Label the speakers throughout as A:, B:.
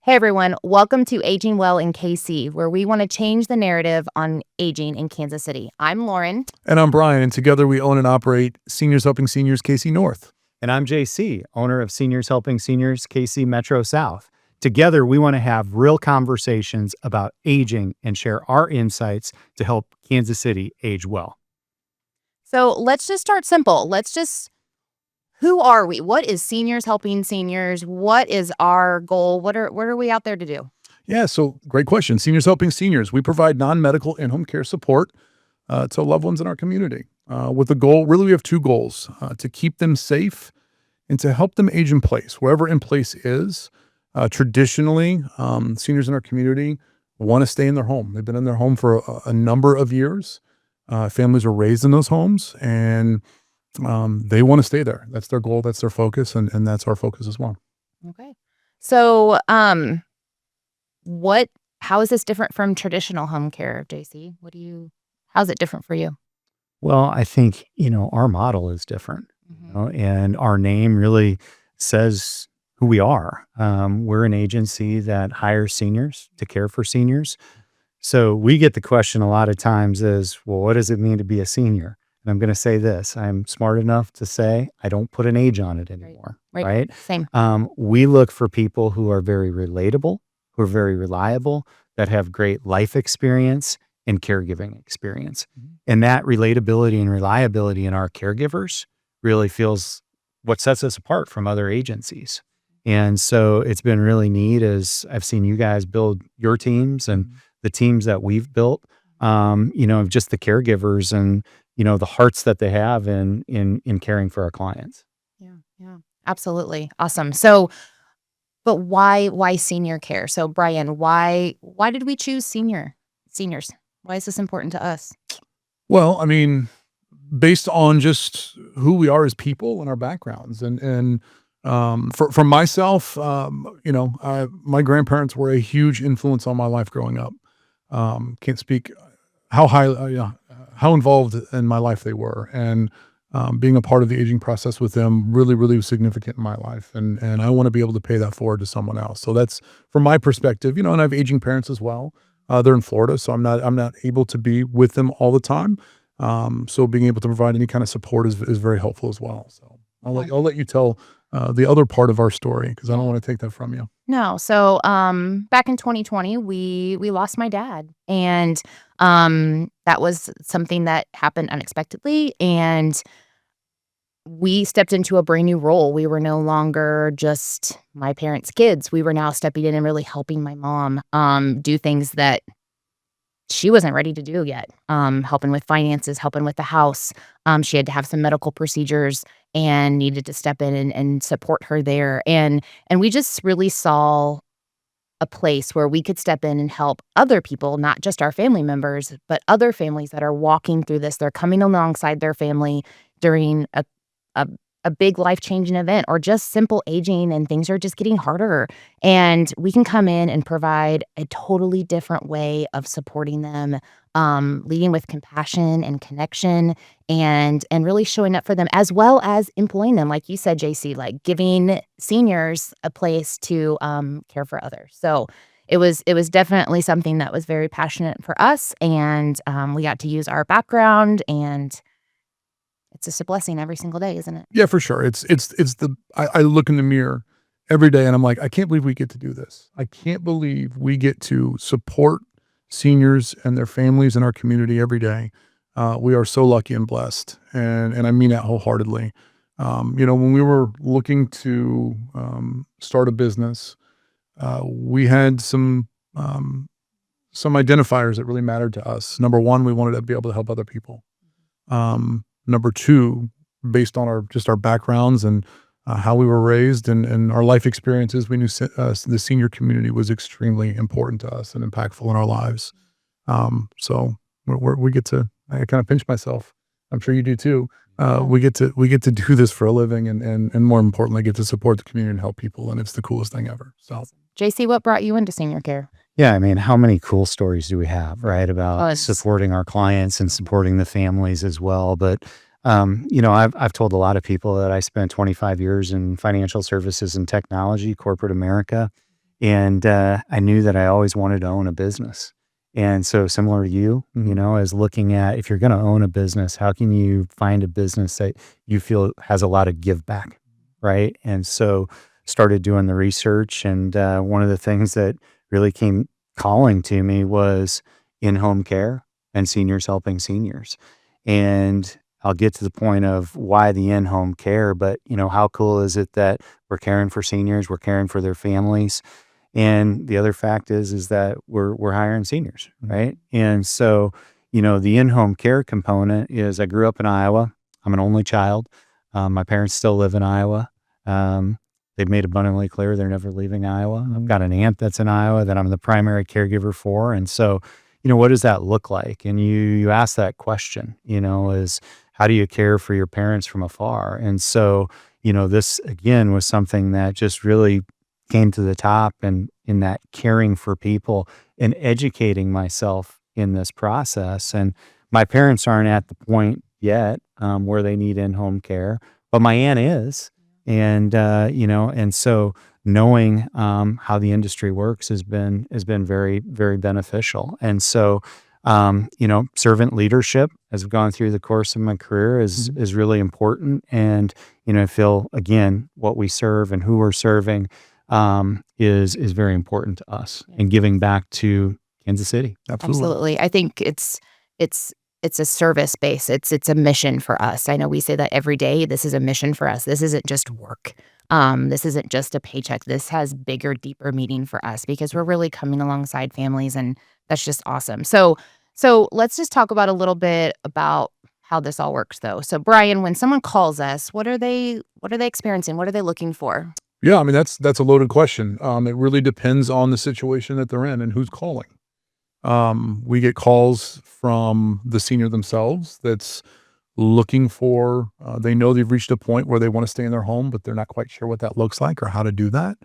A: Hey everyone, welcome to Aging Well in KC, where we want to change the narrative on aging in Kansas City. I'm Lauren.
B: And I'm Brian, and together we own and operate Seniors Helping Seniors KC North.
C: And I'm JC, owner of Seniors Helping Seniors KC Metro South. Together, we want to have real conversations about aging and share our insights to help Kansas City age well.
A: So let's just start simple. Who are we? What is Seniors Helping Seniors? What is our goal? What are we out there to do?
B: Yeah, so great question. Seniors Helping Seniors. We provide non-medical in-home care support to loved ones in our community with the goal, really we have two goals, to keep them safe and to help them age in place, wherever in place is. Traditionally, seniors in our community want to stay in their home. They've been in their home for a number of years. Families are raised in those homes, and they want to stay there. That's their goal. That's their focus. And that's our focus as well.
A: Okay. So, how is this different from traditional home care, JC? How's it different for you?
C: Well, I think, our model is different, and our name really says who we are. We're an agency that hires seniors to care for seniors. So we get the question a lot of times is, well, what does it mean to be a senior? And I'm going to say this, I'm smart enough to say I don't put an age on it anymore, right?
A: Same.
C: We look for people who are very relatable, who are very reliable, that have great life experience and caregiving experience. And that relatability and reliability in our caregivers really feels what sets us apart from other agencies. And so it's been really neat as I've seen you guys build your teams and the teams that we've built, of just the caregivers and the hearts that they have in caring for our clients.
A: Yeah, absolutely. Awesome. So, but why senior care? So Brian, why did we choose seniors? Why is this important to us?
B: Well, I mean, based on just who we are as people and our backgrounds, and for myself, my grandparents were a huge influence on my life growing up. Can't speak how involved in my life they were, and being a part of the aging process with them really, really was significant in my life, and I want to be able to pay that forward to someone else. So that's from my perspective, and I have aging parents as well. They're in Florida, so I'm not able to be with them all the time. So being able to provide any kind of support is very helpful as well. So I'll let you tell the other part of our story, because I don't want to take that from you.
A: No. So back in 2020, we lost my dad, and that was something that happened unexpectedly, and we stepped into a brand new role. We were no longer just my parents' kids. We were now stepping in and really helping my mom do things that she wasn't ready to do yet. Helping with finances, helping with the house. She had to have some medical procedures and needed to step in and support her there. And we just really saw a place where we could step in and help other people, not just our family members, but other families that are walking through this. They're coming alongside their family during a big life-changing event, or just simple aging, and things are just getting harder. And we can come in and provide a totally different way of supporting them, leading with compassion and connection, and really showing up for them, as well as employing them, like you said, JC, like giving seniors a place to care for others. So it was definitely something that was very passionate for us, and we got to use our background, and it's just a blessing every single day, isn't it?
B: Yeah, for sure. I look in the mirror every day and I'm like, I can't believe we get to do this. I can't believe we get to support seniors and their families in our community every day. We are so lucky and blessed. And I mean that wholeheartedly. When we were looking to start a business, we had some identifiers that really mattered to us. Number one, we wanted to be able to help other people. Number two, based on our backgrounds and how we were raised and our life experiences, we knew the senior community was extremely important to us and impactful in our lives. So we get to, I kind of pinch myself. I'm sure you do too. We get to do this for a living, and more importantly, get to support the community and help people. And it's the coolest thing ever. So,
A: JC, what brought you into senior care?
C: Yeah, I mean, how many cool stories do we have, right, about supporting our clients and supporting the families as well? But I've told a lot of people that I spent 25 years in financial services and technology, corporate America, and I knew that I always wanted to own a business. And so, similar to you, as looking at if you're going to own a business, how can you find a business that you feel has a lot of give back, right? And so, started doing the research, and one of the things that really came calling to me was in-home care and seniors helping seniors. And I'll get to the point of why the in-home care, but how cool is it that we're caring for seniors, we're caring for their families, and the other fact is that we're hiring seniors, right? And so, the in-home care component is I grew up in Iowa. I'm an only child. My parents still live in Iowa. They've made abundantly clear they're never leaving Iowa. I've got an aunt that's in Iowa that I'm the primary caregiver for, and so, what does that look like? And you ask that question, is how do you care for your parents from afar? And so, this again was something that just really came to the top, and in that caring for people and educating myself in this process. And my parents aren't at the point yet where they need in-home care, but my aunt is. And, and so knowing how the industry works has been very, very beneficial. And so, servant leadership as I've gone through the course of my career is really important. And, I feel again, what we serve and who we're serving is very important to us, and giving back to Kansas City.
A: Absolutely. I think it's a service base. It's a mission for us. I know we say that every day. This is a mission for us. This isn't just work. This isn't just a paycheck. This has bigger, deeper meaning for us because we're really coming alongside families, and that's just awesome. So let's just talk about a little bit about how this all works, though. So, Brian, when someone calls us, what are they experiencing? What are they looking for?
B: Yeah, I mean, that's a loaded question. It really depends on the situation that they're in and who's calling. We get calls from the senior themselves that's looking for, they know they've reached a point where they want to stay in their home, but they're not quite sure what that looks like or how to do that.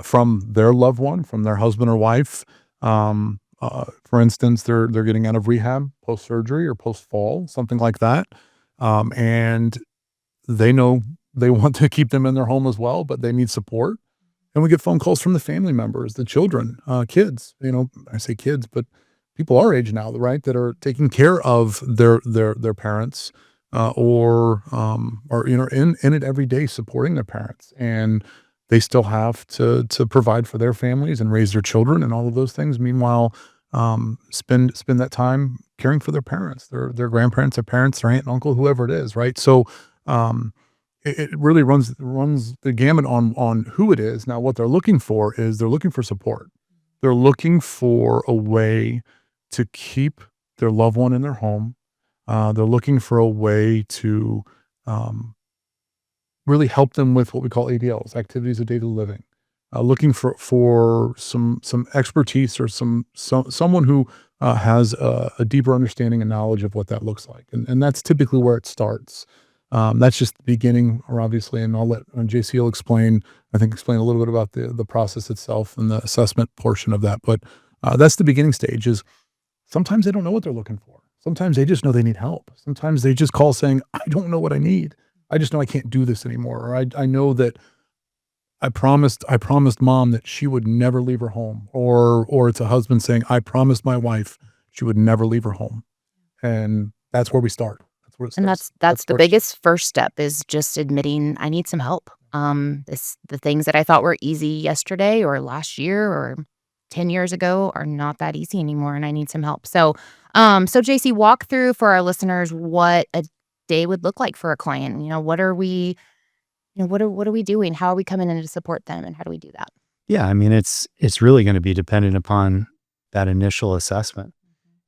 B: From their loved one, from their husband or wife. For instance, they're getting out of rehab post-surgery or post-fall, something like that. And they know they want to keep them in their home as well, but they need support. And we get phone calls from the family members, the children, kids. I say kids, but people our age now, right, that are taking care of their parents, or in it every day, supporting their parents, and they still have to provide for their families and raise their children and all of those things. Meanwhile, spend that time caring for their parents, their grandparents, their parents, their aunt and uncle, whoever it is, right? So. It really runs the gamut on who it is. Now, what they're looking for is they're looking for support. They're looking for a way to keep their loved one in their home. They're looking for a way to really help them with what we call ADLs, activities of daily living. Looking for some expertise or someone who has a deeper understanding and knowledge of what that looks like, and that's typically where it starts. That's just the beginning, or obviously, and I'll let JC will explain a little bit about the process itself and the assessment portion of that. But that's the beginning stage. Is sometimes they don't know what they're looking for. Sometimes they just know they need help. Sometimes they just call saying, "I don't know what I need. I just know I can't do this anymore." Or I know that I promised mom that she would never leave her home. Or it's a husband saying, "I promised my wife she would never leave her home," and that's where we start. Where it
A: And
B: starts.
A: that's the biggest first step, is just admitting I need some help. The things that I thought were easy yesterday or last year or 10 years ago are not that easy anymore, and I need some help. So JC, walk through for our listeners what a day would look like for a client. What are we, what are we doing? How are we coming in to support them, and how do we do that?
C: Yeah, I mean, it's really going to be dependent upon that initial assessment.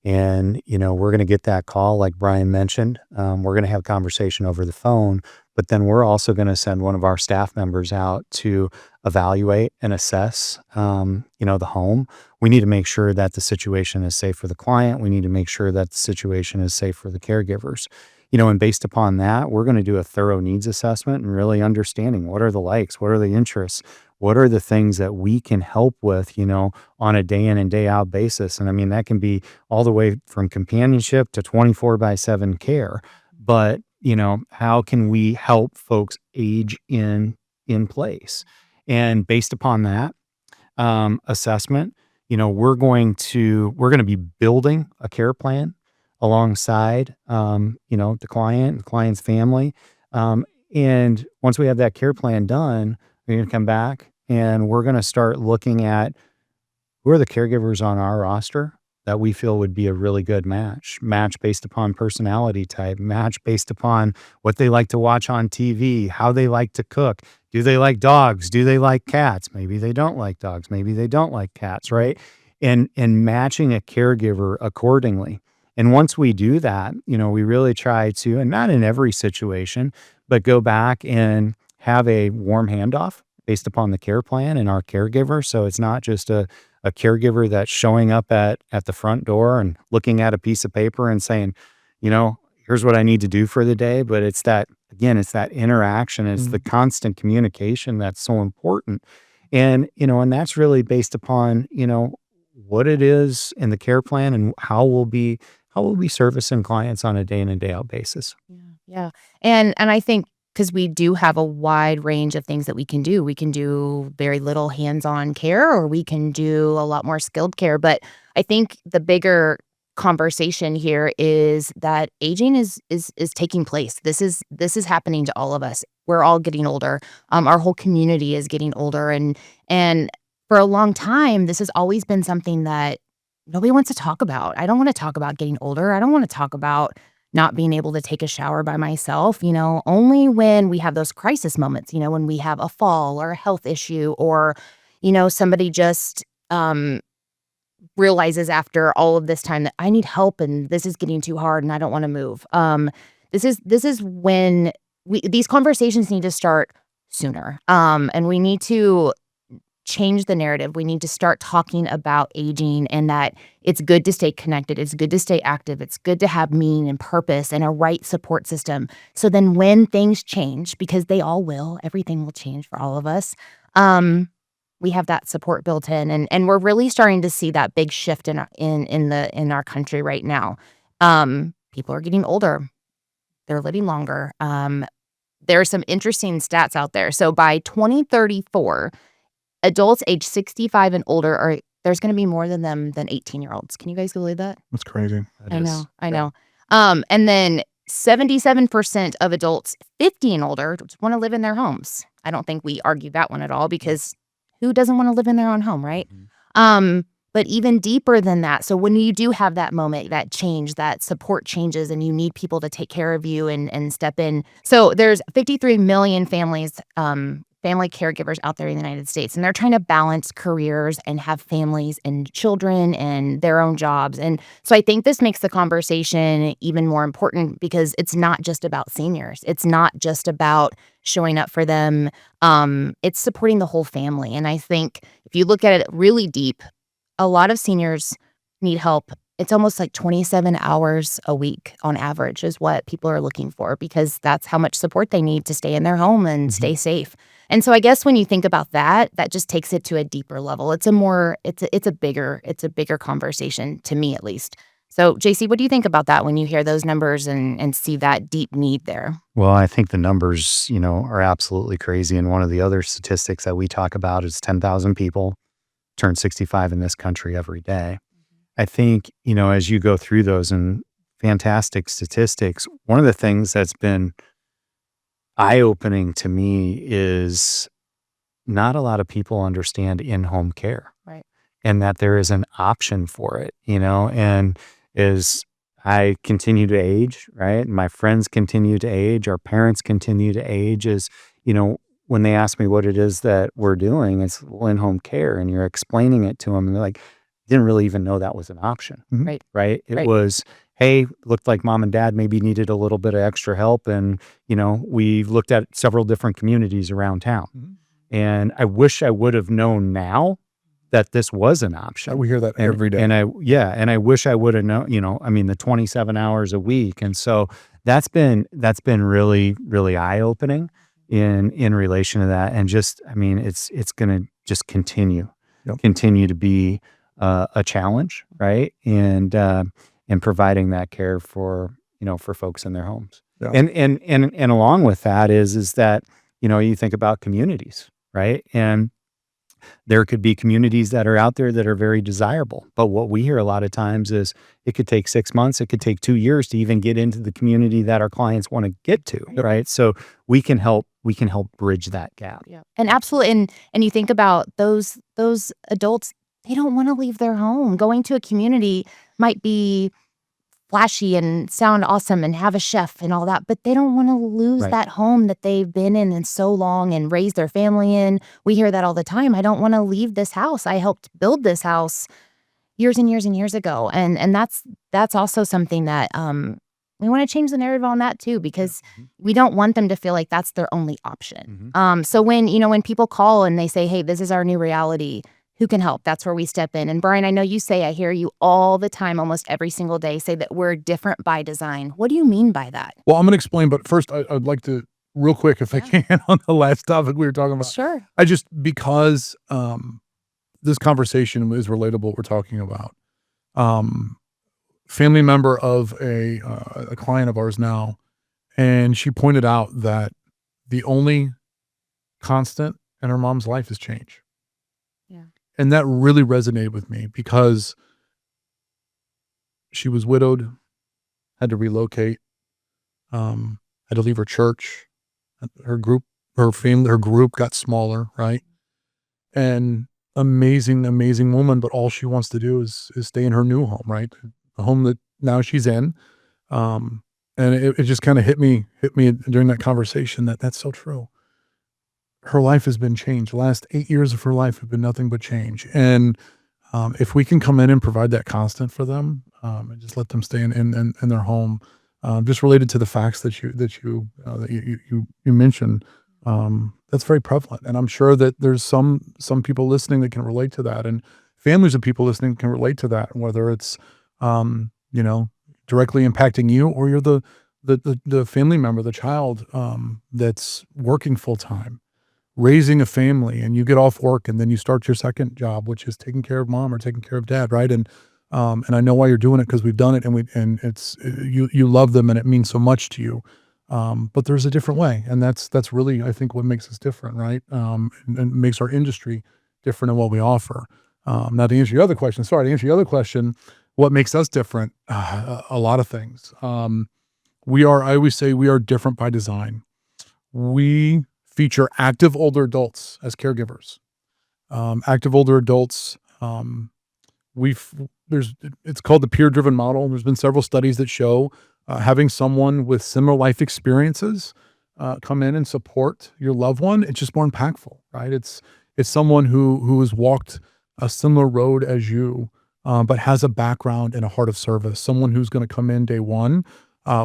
C: And, we're going to get that call, like Brian mentioned. We're going to have conversation over the phone, but then we're also going to send one of our staff members out to evaluate and assess, the home. We need to make sure that the situation is safe for the client. We need to make sure that the situation is safe for the caregivers. And based upon that, we're going to do a thorough needs assessment and really understanding what are the likes, what are the interests, what are the things that we can help with, on a day in and day out basis. And I mean, that can be all the way from companionship to 24/7 care. But, how can we help folks age in place? And based upon that assessment, we're going to be building a care plan alongside, the client's family. And once we have that care plan done, we're going to come back and we're going to start looking at who are the caregivers on our roster that we feel would be a really good match based upon personality type, match based upon what they like to watch on TV, how they like to cook. Do they like dogs? Do they like cats? Maybe they don't like dogs. Maybe they don't like cats, right? And matching a caregiver accordingly. And once we do that, we really try to, and not in every situation, but go back and have a warm handoff based upon the care plan and our caregiver. So it's not just a caregiver that's showing up at the front door and looking at a piece of paper and saying, here's what I need to do for the day. But it's that interaction, it's the constant communication that's so important. And, and that's really based upon, what it is in the care plan and how we'll be servicing clients on a day in and day out basis.
A: Yeah. And I think because we do have a wide range of things that we can do. We can do very little hands-on care, or we can do a lot more skilled care. But I think the bigger conversation here is that aging is taking place. This is happening to all of us. We're all getting older. Our whole community is getting older, and for a long time, this has always been something that nobody wants to talk about. I don't want to talk about getting older. I don't want to talk about not being able to take a shower by myself, only when we have those crisis moments, when we have a fall or a health issue, or, somebody just realizes after all of this time that I need help and this is getting too hard and I don't want to move. This is when these conversations need to start sooner. And we need to change the narrative. We need to start talking about aging and that it's good to stay connected. It's good to stay active. It's good to have meaning and purpose and a right support system. So then when things change, because they all will, everything will change for all of us, we have that support built in. And we're really starting to see that big shift in our country right now. People are getting older. They're living longer. There are some interesting stats out there. So by 2034, adults age 65 and older there's going to be more than them than 18-year-olds. Can you guys believe that?
B: That's crazy.
A: I know. And then 77% of adults 50 and older want to live in their homes. I don't think we argue that one at all, because who doesn't want to live in their own home, right? But even deeper than that, so when you do have that moment, that change, that support changes, and you need people to take care of you and step in. So there's 53 million families, family caregivers out there in the United States, and they're trying to balance careers and have families and children and their own jobs. And so I think this makes the conversation even more important, because it's not just about seniors. It's not just about showing up for them. It's supporting the whole family. And I think if you look at it really deep, a lot of seniors need help. It's almost like 27 hours a week on average is what people are looking for, because that's how much support they need to stay in their home and stay safe. And so I guess when you think about that just takes it to a deeper level. It's a bigger conversation, to me at least. So JC, what do you think about that when you hear those numbers and see that deep need there?
C: Well, I think the numbers, are absolutely crazy. And one of the other statistics that we talk about is 10,000 people turn 65 in this country every day. I think, as you go through those and fantastic statistics, one of the things that's been eye-opening to me is not a lot of people understand in-home care.
A: Right.
C: And that there is an option for it, and as I continue to age, right? My friends continue to age, our parents continue to age, when they ask me what it is that we're doing, it's in-home care, and you're explaining it to them, and they're like, didn't really even know that was an option.
A: Right.
C: Right. It
A: Right.
C: was, hey, looked like mom and dad maybe needed a little bit of extra help. And, we looked at several different communities around town. And I wish I would have known now that this was an option.
B: We hear that every day.
C: And I wish I would have known, the 27 hours a week. And so that's been really, really eye-opening in relation to that. And just, it's going to just continue to be a challenge, right? And providing that care for folks in their homes.
B: Yeah.
C: And along with that is that, you think about communities, right? And there could be communities that are out there that are very desirable. But what we hear a lot of times is it could take 6 months, it could take 2 years to even get into the community that our clients want to get to, right? So we can help bridge that gap.
A: Yeah. And absolutely, and you think about those adults, they don't want to leave their home. Going to a community might be flashy and sound awesome and have a chef and all that, but they don't want to lose
C: Right.
A: that home that they've been in so long and raised their family in. We hear that all the time. I don't want to leave this house. I helped build this house years and years and years ago. And that's also something that we want to change the narrative on that too, because we don't want them to feel like that's their only option. So when people call and they say, hey, this is our new reality, who can help? That's where we step in. And Brian, I know you say, I hear you all the time, almost every single day, say that we're different by design. What do you mean by that?
B: Well, I'm going to explain, but first I'd like to real quick, if I can, on the last topic we were talking about.
A: Sure.
B: Because this conversation is relatable, we're talking about. Family member of a client of ours now, and she pointed out that the only constant in her mom's life is change.
A: Yeah.
B: And that really resonated with me because she was widowed, had to relocate, had to leave her church, her group, her family, her group got smaller, right? And amazing woman, but all she wants to do is stay in her new home, right? The home that now she's in. And it just kind of hit me during that conversation that's so true. Her life has been changed. The last 8 years of her life have been nothing but change. And if we can come in and provide that constant for them, and just let them stay in their home, just related to the facts that you mentioned, that's very prevalent. And I'm sure that there's some people listening that can relate to that, and families of people listening can relate to that, whether it's directly impacting you, or you're the family member, the child that's working full time, raising a family, and you get off work and then you start your second job, which is taking care of mom or taking care of dad, right? And I know why you're doing it, because we've done it, and it's you love them and it means so much to you. But there's a different way, and that's really, I think, what makes us different, right? And makes our industry different in what we offer. Now to answer your other question, what makes us different? A lot of things. I always say we are different by design. We feature active older adults as caregivers. Active older adults. It's called the peer-driven model. There's been several studies that show having someone with similar life experiences come in and support your loved one, it's just more impactful, right? It's someone who has walked a similar road as you, but has a background and a heart of service. Someone who's going to come in day one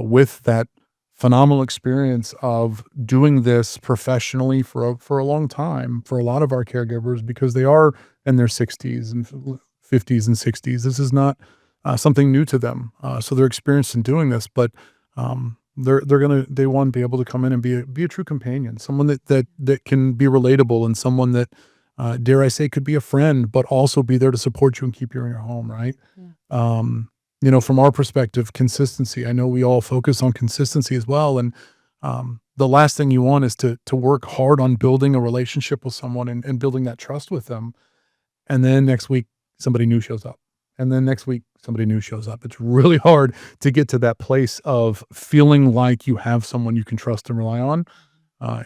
B: with that phenomenal experience of doing this professionally for a long time for a lot of our caregivers, because they are in their 60s and 50s and 60s. This is not something new to them. So they're experienced in doing this, but they're going to day one be able to come in and be a true companion, someone that can be relatable, and someone that dare I say could be a friend, but also be there to support you and keep you in your home, right? Yeah. From our perspective, consistency. I know we all focus on consistency as well. And the last thing you want is to work hard on building a relationship with someone and building that trust with them. And then next week, somebody new shows up. And then next week, somebody new shows up. It's really hard to get to that place of feeling like you have someone you can trust and rely on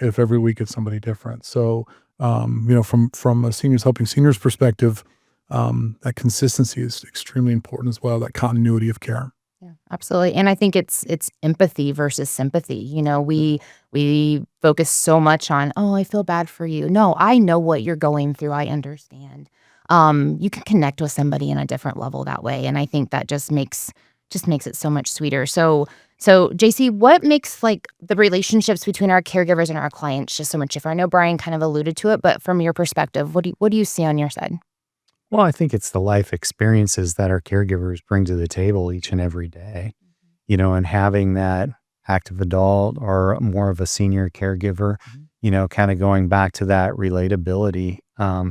B: if every week it's somebody different. So, from a seniors helping seniors perspective, that consistency is extremely important as well, that continuity of care.
A: Yeah, absolutely. And I think it's empathy versus sympathy. We focus so much on, oh, I feel bad for you. No, I know what you're going through. I understand. You can connect with somebody in a different level that way. And I think that just makes it so much sweeter. So JC, what makes like the relationships between our caregivers and our clients just so much different? I know Brian kind of alluded to it, but from your perspective, what do you see on your side?
C: Well, I think it's the life experiences that our caregivers bring to the table each and every day, and having that active adult or more of a senior caregiver, kind of going back to that relatability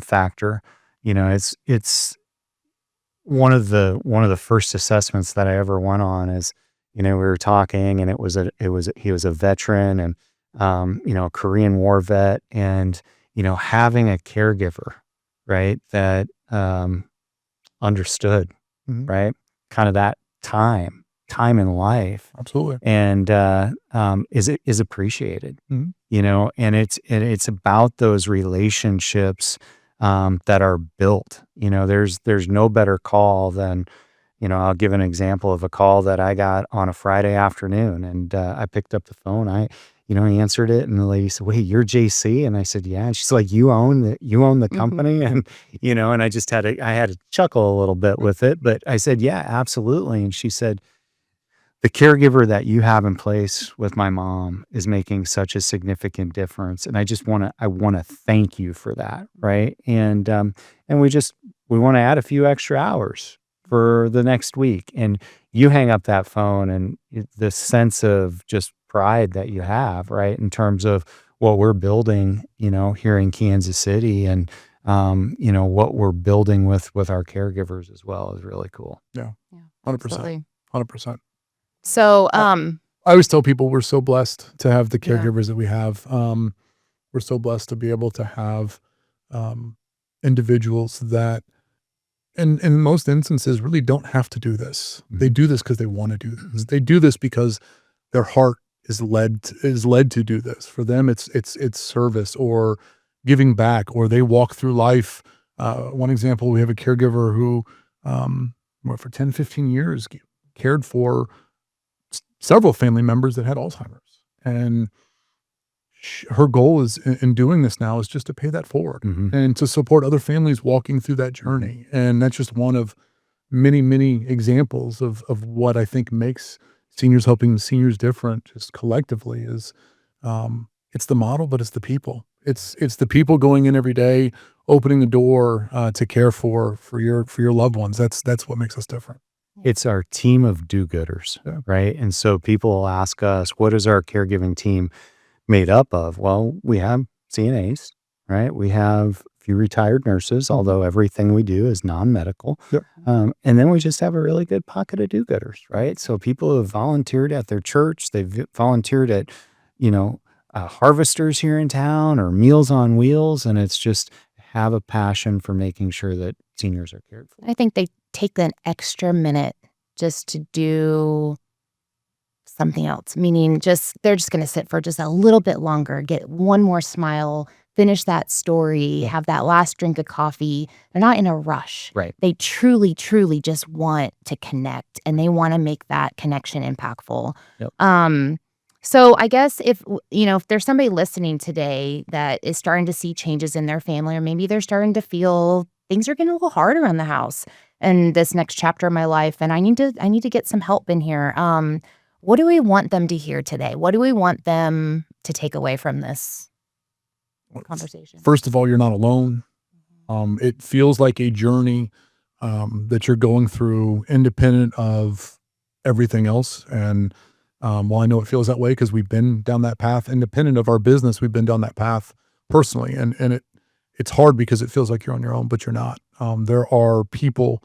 C: factor. It's one of the first assessments that I ever went on is we were talking, and he was a veteran, and a Korean War vet, and having a caregiver, right, that understood,
B: Mhm.
C: right, kind of that time in life,
B: Absolutely.
C: and is appreciated,
B: Mhm.
C: and it's about those relationships that are built. There's no better call than, I'll give an example of a call that I got on a Friday afternoon, and I picked up the phone. I answered it, and the lady said, "Wait, you're JC?" And I said, "Yeah." And she's like, "You own the
A: Mhm.
C: company?" And and I had to chuckle a little bit with it, but I said, "Yeah, absolutely." And she said, "The caregiver that you have in place with my mom is making such a significant difference, and I want to thank you for that, right? And we want to add a few extra hours for the next week." And you hang up that phone, and the sense of just pride that you have, right, in terms of what we're building, here in Kansas City, and what we're building with our caregivers as well, is really cool.
B: Yeah.
A: Yeah,
B: 100%.
A: absolutely.
B: 100%.
A: So,
B: I always tell people we're so blessed to have the
A: yeah.
B: caregivers that we have. We're so blessed to be able to have individuals that, in most instances, really don't have to do this. They
C: Mhm.
B: do this because they want to do this. They do this because their heart is led to do this. For them, it's service or giving back, or they walk through life. One example, we have a caregiver who, for 10, 15 years, cared for several family members that had Alzheimer's. And her goal is in doing this now is just to pay that forward
C: Mhm.
B: and to support other families walking through that
C: Mhm.
B: journey. And that's just one of many, many examples of what I think makes seniors helping seniors different just collectively is, it's the model, but it's the people. It's the people going in every day, opening the door to care for your loved ones. That's what makes us different.
C: It's our team of do-gooders,
B: Yeah.
C: right? And so people will ask us, what is our caregiving team made up of? Well, we have CNAs, right? We have a few retired nurses,
B: Mhm.
C: although everything we do is non-medical.
B: Yeah.
C: And then we just have a really good pocket of do-gooders, right? So people who have volunteered at their church, they've volunteered at, you know, harvesters here in town or Meals on Wheels, and it's just have a passion for making sure that seniors are cared for.
A: I think they take an extra minute just to do something else, meaning they're just gonna sit for just a little bit longer, get one more smile, finish that story,
B: Yeah.
A: have that last drink of coffee. They're not in a rush.
C: Right.
A: They truly, truly just want to connect, and they wanna make that connection impactful.
C: Yep.
A: So I guess if there's somebody listening today that is starting to see changes in their family, or maybe they're starting to feel things are getting a little hard around the house in this next chapter of my life, and I need to get some help in here. What do we want them to hear today? What do we want them to take away from this conversation?
B: First of all, you're not alone. It feels like a journey that you're going through independent of everything else. And while I know it feels that way because we've been down that path, independent of our business, we've been down that path personally. And it's hard because it feels like you're on your own, but you're not. There are people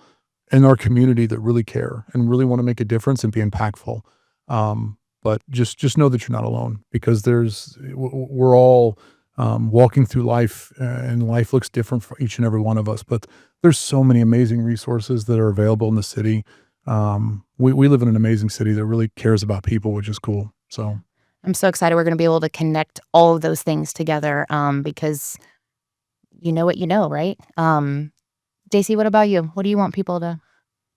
B: in our community that really care and really want to make a difference and be impactful. But just know that you're not alone because we're all walking through life, and life looks different for each and every one of us. But there's so many amazing resources that are available in the city. We live in an amazing city that really cares about people, which is cool. So
A: I'm so excited we're gonna be able to connect all of those things together, because you know what you know, right? JC, what about you? What do you want people to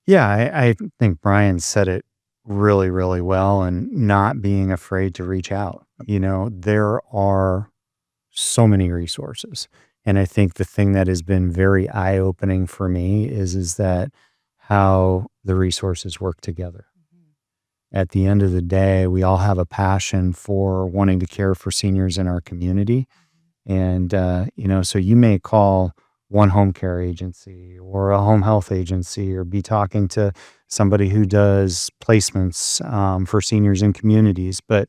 C: Yeah, I think Brian said it really, really well, and not being afraid to reach out. There are so many resources. And I think the thing that has been very eye-opening for me is that how the resources work together. At the end of the day, we all have a passion for wanting to care for seniors in our community. And, so you may call one home care agency or a home health agency, or be talking to somebody who does placements for seniors in communities, but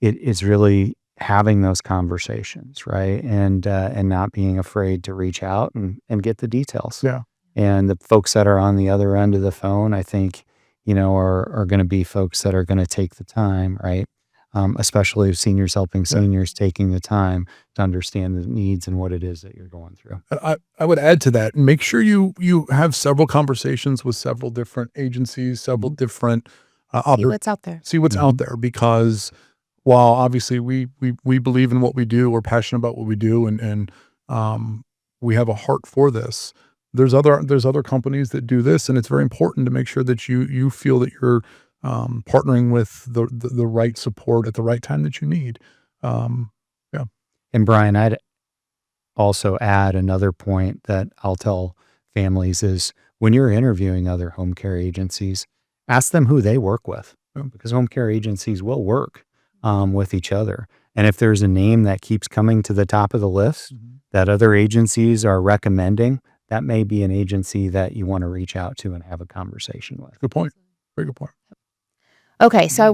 C: it is really having those conversations, right? And not being afraid to reach out and get the details.
B: yeah,
C: And the folks that are on the other end of the phone, I think, are going to be folks that are going to take the time, right? Especially if seniors helping seniors, taking the time to understand the needs and what it is that you're going through.
B: I would add to that, make sure you have several conversations with several different agencies, several different
A: See what's out there.
B: see what's out there, because while obviously we believe in what we do, we're passionate about what we do, and we have a heart for this. There's other companies that do this, and it's very important to make sure that you feel that you're partnering with the right support at the right time that you need. Yeah.
C: And Brian, I'd also add another point that I'll tell families is when you're interviewing other home care agencies, ask them who they work with, because home care agencies will work with each other. And if there's a name that keeps coming to the top of the list that other agencies are recommending, that may be an agency that you want to reach out to and have a conversation with.
B: Good point. Very good point.
A: Okay, so I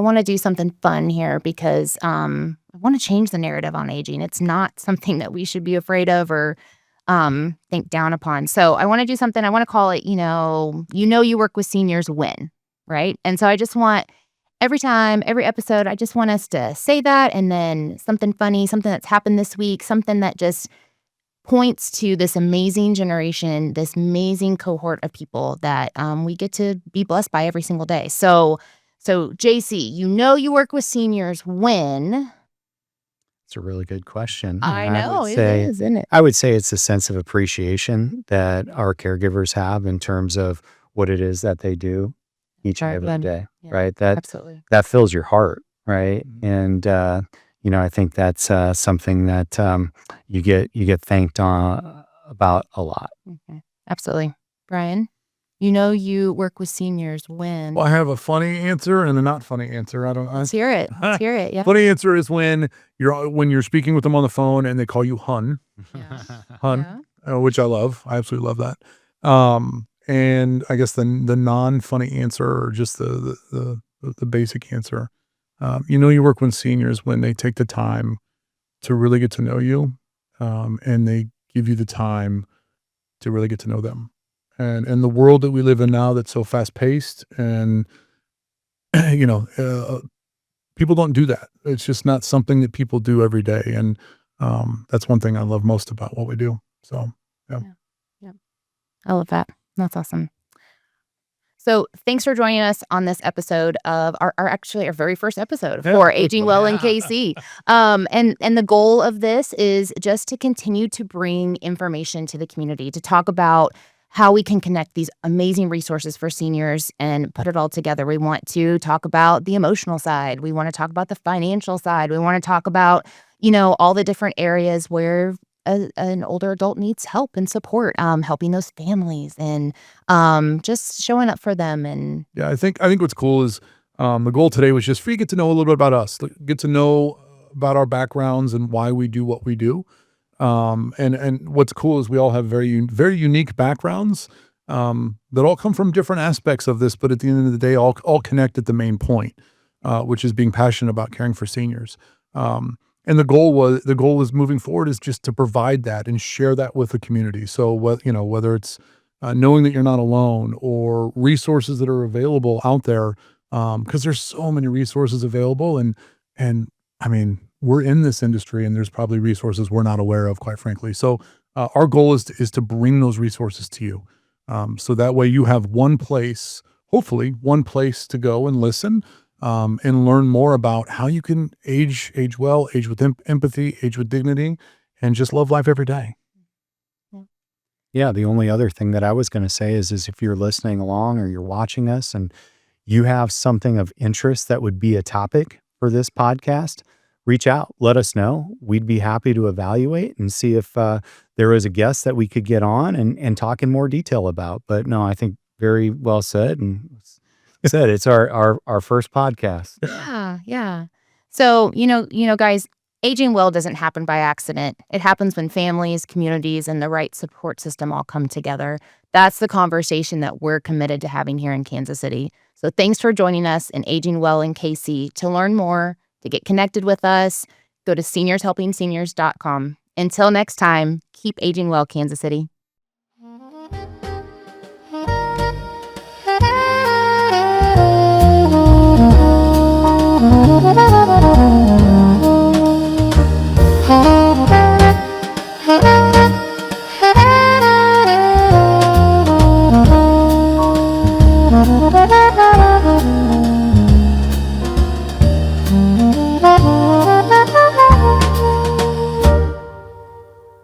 A: wanna do something fun here because I want to change the narrative on aging. It's not something that we should be afraid of or think down upon. So I want to do something. I want to call it, you work with seniors when, right? And so I just want every episode, I just want us to say that, and then something funny, something that's happened this week, something that just points to this amazing generation, this amazing cohort of people that we get to be blessed by every single day. So JC, you work with seniors when?
C: It's a really good question.
A: I know,
C: would say,
A: it is, isn't it?
C: I would say it's a sense of appreciation that our caregivers have in terms of what it is that they do each and every day,
A: Yeah,
C: right?
A: absolutely.
C: That fills your heart, right? And I think that's something that you get thanked about a lot.
A: Okay, absolutely. Brian, you work with seniors when?
B: Well, I have a funny answer and a not funny answer.
A: Let's hear it. Let's hear it. Yeah.
B: Funny answer is when you're speaking with them on the phone and they call you hun,
A: Yeah.
B: which I love. I absolutely love that. And I guess the non-funny answer, or just the basic answer, you work with seniors when they take the time to really get to know you, and they give you the time to really get to know them. And the world that we live in now, that's so fast paced, and people don't do that. It's just not something that people do every day. And that's one thing I love most about what we do. So, yeah.
A: I love that. That's awesome. So thanks for joining us on this episode of our very first episode for Aging Well in KC. And the goal of this is just to continue to bring information to the community, to talk about how we can connect these amazing resources for seniors and put it all together. We want to talk about the emotional side. We want to talk about the financial side. We want to talk about, all the different areas where an older adult needs help and support, helping those families and just showing up for them. And
B: yeah, I think what's cool is the goal today was just for you to get to know a little bit about us, get to know about our backgrounds and why we do what we do. And what's cool is we all have very unique backgrounds that all come from different aspects of this, but at the end of the day, all connect at the main point, which is being passionate about caring for seniors. And the goal was moving forward is just to provide that and share that with the community. So whether it's knowing that you're not alone, or resources that are available out there, because there's so many resources available, and I mean, we're in this industry and there's probably resources we're not aware of, quite frankly. So our goal is to bring those resources to you. So that way you have hopefully one place to go and listen, and learn more about how you can age well, age with empathy, age with dignity, and just love life every day.
C: Yeah. The only other thing that I was going to say is if you're listening along or you're watching us and you have something of interest that would be a topic for this podcast, reach out, let us know. We'd be happy to evaluate and see if there was a guest that we could get on and talk in more detail about. But no, I think very well said. And said it's our first podcast.
A: Yeah. So, guys, aging well doesn't happen by accident. It happens when families, communities, and the right support system all come together. That's the conversation that we're committed to having here in Kansas City. So thanks for joining us in Aging Well in KC. To learn more, to get connected with us, go to seniorshelpingseniors.com. Until next time, keep aging well, Kansas City.